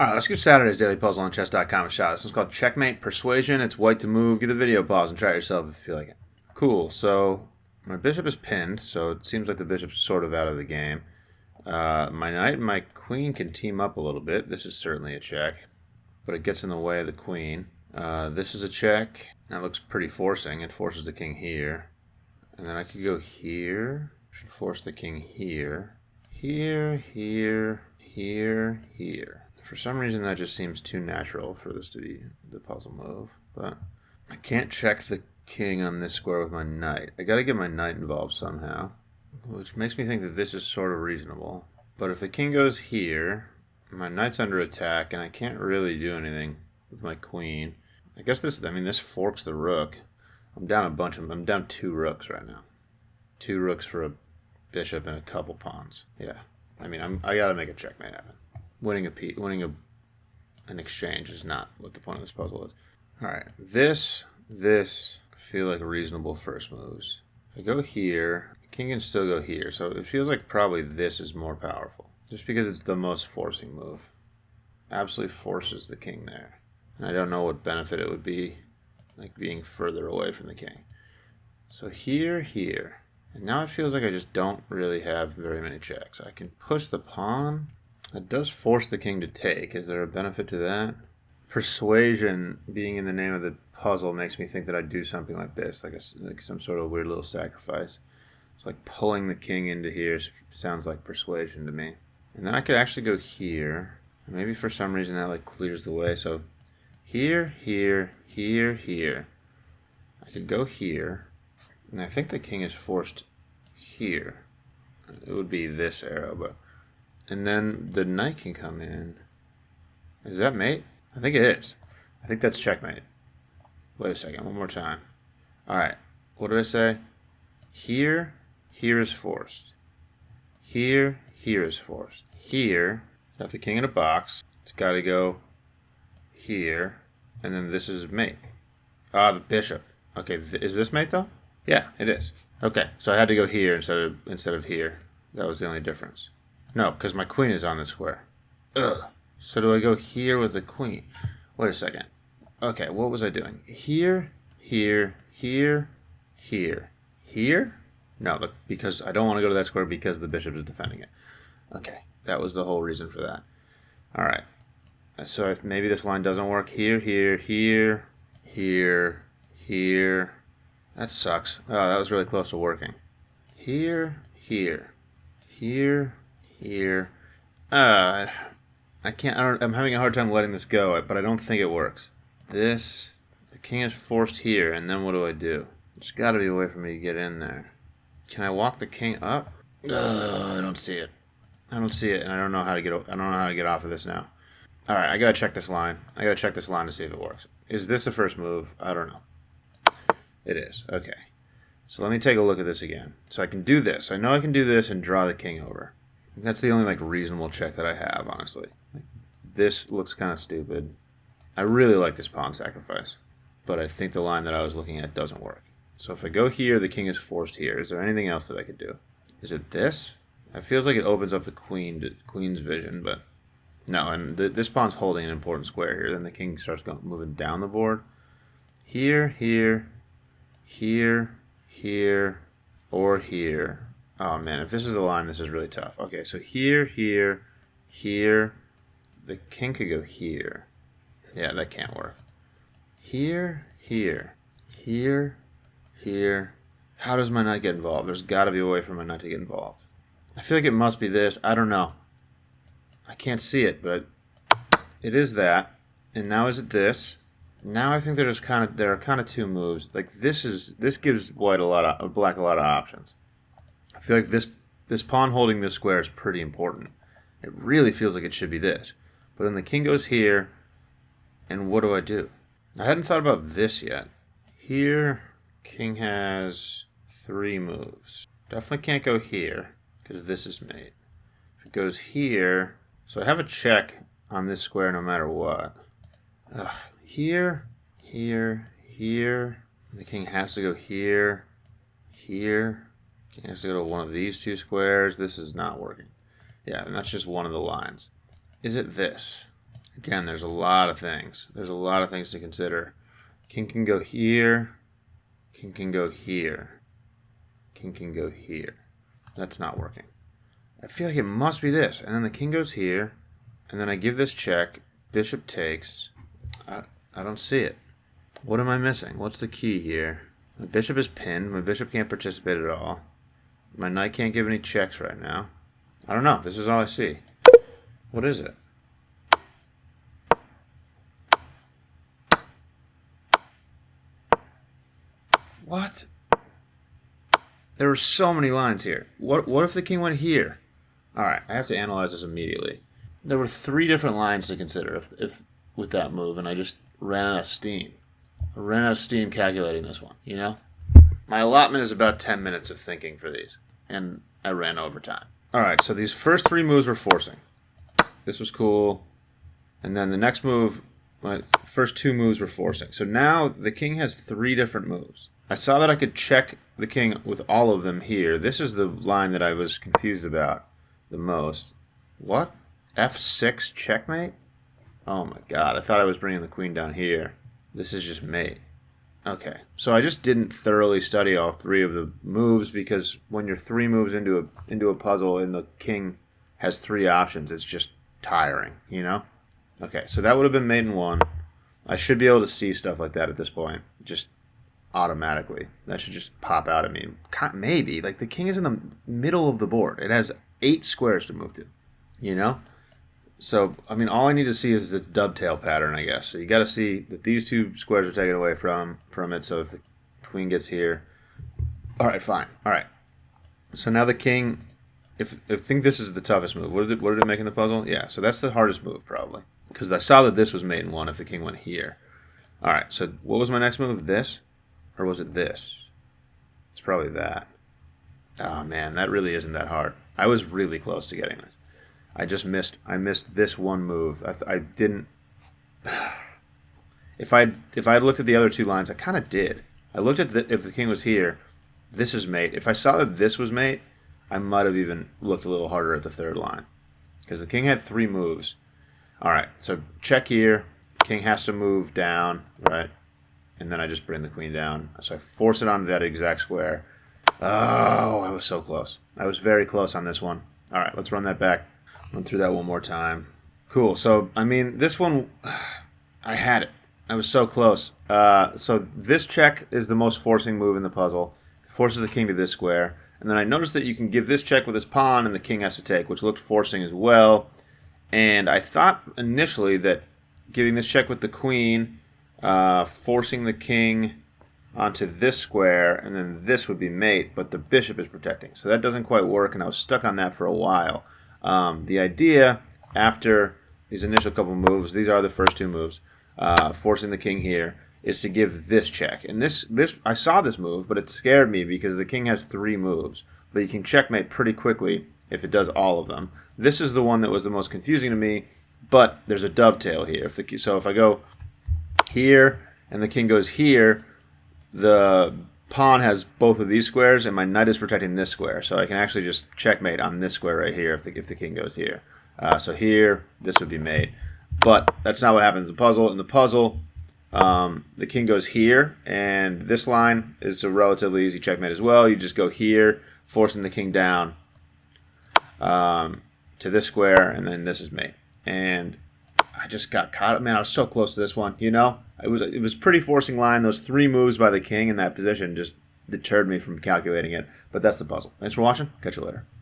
Alright, let's give Saturday's daily puzzle on chess.com a shot. This one's called Checkmate, Persuasion. It's white to move. Give the video a pause and try it yourself if you feel like it. Cool, so my bishop is pinned, so it seems like the bishop's sort of out of the game. My knight and my queen can team up a little bit. This is certainly a check, but it gets in the way of the queen. This is a check. That looks pretty forcing. It forces the king here. And then I could go here. Should force the king here. Here, here, here, here. For some reason that just seems too natural for this to be the puzzle move. But I can't check the king on this square with my knight. I gotta get my knight involved somehow, which makes me think that this is sort of reasonable. But if the king goes here, my knight's under attack and I can't really do anything with my queen. I guess this forks the rook. I'm down 2 rooks right now. 2 rooks for a bishop and a couple pawns. Yeah. I gotta make a checkmate happen. Winning an exchange is not what the point of this puzzle is. Alright, this feel like reasonable first moves. If I go here, the king can still go here, so it feels like probably this is more powerful. Just because it's the most forcing move. Absolutely forces the king there. And I don't know what benefit it would be, like being further away from the king. So here. And now it feels like I just don't really have very many checks. I can push the pawn. That does force the king to take. Is there a benefit to that? Persuasion being in the name of the puzzle makes me think that I'd do something like this, like some sort of weird little sacrifice. It's like pulling the king into here sounds like persuasion to me. And then I could actually go here. Maybe for some reason that like clears the way. So here. I could go here. And I think the king is forced here. It would be this arrow, but... And then the knight can come in. Is that mate? I think it is. I think that's checkmate. Wait a second, one more time. Alright, what did I say? Here is forced. Here is forced. Here, got the king in a box. It's got to go here. And then this is mate. Ah, the bishop. Okay, is this mate though? Yeah, it is. Okay, so I had to go here instead of here. That was the only difference. No, because my queen is on the square. Ugh. So do I go here with the queen? Wait a second. Okay, what was I doing? Here. No, look, because I don't want to go to that square because the bishop is defending it. Okay, that was the whole reason for that. All right. So if maybe this line doesn't work. Here. That sucks. Oh, that was really close to working. Here. I'm having a hard time letting this go, but I don't think it works. The king is forced here, and then what do I do? There's got to be a way for me to get in there. Can I walk the king up? I don't see it. And I don't know how to get off of this now. All right, I gotta check this line. To see if it works. Is this the first move? I don't know. It is. Okay. So let me take a look at this again. So I can do this. I know I can do this and draw the king over. That's the only reasonable check that I have, honestly. This looks kind of stupid. I really like this pawn sacrifice, but I think the line that I was looking at doesn't work. So if I go here, the king is forced here. Is there anything else that I could do? Is it this? It feels like it opens up the queen's vision, but no. And this pawn's holding an important square here. Then the king starts moving down the board. Here, or here. Oh man, if this is the line, this is really tough. Okay, so here. The king could go here. Yeah, that can't work. Here. How does my knight get involved? There's got to be a way for my knight to get involved. I feel like it must be this. I don't know. I can't see it, but it is that. And now is it this? Now I think there are kind of 2 moves. Like this gives black a lot of options. I feel like this pawn holding this square is pretty important. It really feels like it should be this. But then the king goes here, and what do I do? I hadn't thought about this yet. Here, king has 3 moves. Definitely can't go here, because this is mate. If it goes here, so I have a check on this square no matter what. Here. The king has to go here. King has to go to one of these 2 squares. This is not working. Yeah, and that's just one of the lines. Is it this? Again, there's a lot of things. There's a lot of things to consider. King can go here. King can go here. King can go here. That's not working. I feel like it must be this. And then the king goes here. And then I give this check. Bishop takes. I don't see it. What am I missing? What's the key here? My bishop is pinned. My bishop can't participate at all. My knight can't give any checks right now. I don't know. This is all I see. What is it? What? There were so many lines here. What if the king went here? Alright, I have to analyze this immediately. There were 3 different lines to consider if with that move, and I just ran out of steam. I ran out of steam calculating this one, you know? My allotment is about 10 minutes of thinking for these, and I ran over time. Alright, so these first 3 moves were forcing. This was cool. And then the next move, my first 2 moves were forcing. So now the king has 3 different moves. I saw that I could check the king with all of them here. This is the line that I was confused about the most. What? F6 checkmate? Oh my god, I thought I was bringing the queen down here. This is just mate. Okay, so I just didn't thoroughly study all 3 of the moves, because when you're 3 moves into a puzzle and the king has 3 options, it's just tiring, you know? Okay, so that would have been mate in 1. I should be able to see stuff like that at this point, just automatically. That should just pop out at me. Maybe. Like, the king is in the middle of the board. It has 8 squares to move to, you know? So, I mean, all I need to see is the dovetail pattern, I guess. So you got to see that these 2 squares are taken away from it. So if the queen gets here, all right, fine. All right. So now the king. I think this is the toughest move. What did it make in the puzzle? Yeah. So that's the hardest move probably, because I saw that this was mate in 1 if the king went here. All right. So what was my next move? This, or was it this? It's probably that. Oh man, that really isn't that hard. I was really close to getting this. I missed this one move. I didn't. If I had looked at the other 2 lines, I kind of did. I looked at if the king was here, this is mate. If I saw that this was mate, I might have even looked a little harder at the 3rd line, because the king had 3 moves. All right, so check here. King has to move down, right? And then I just bring the queen down. So I force it onto that exact square. Oh, I was so close. I was very close on this one. All right, let's run that back. Run through that one more time. Cool. So, I mean, this one, I had it. I was so close. So this check is the most forcing move in the puzzle. It forces the king to this square. And then I noticed that you can give this check with his pawn and the king has to take, which looked forcing as well. And I thought initially that giving this check with the queen, forcing the king onto this square, and then this would be mate, but the bishop is protecting. So that doesn't quite work, and I was stuck on that for a while. The idea, after these initial couple moves, these are the first 2 moves, forcing the king here, is to give this check. And this I saw this move, but it scared me because the king has 3 moves. But you can checkmate pretty quickly if it does all of them. This is the one that was the most confusing to me, but there's a dovetail here. So if I go here and the king goes here, the pawn has both of these squares, and my knight is protecting this square. So I can actually just checkmate on this square right here if the king goes here. So here, this would be mate. But that's not what happens in the puzzle. In the puzzle, the king goes here, and this line is a relatively easy checkmate as well. You just go here, forcing the king down to this square, and then this is mate. And I just got caught up. Man, I was so close to this one, you know? It was pretty forcing line. Those 3 moves by the king in that position just deterred me from calculating it. But that's the puzzle. Thanks for watching. Catch you later.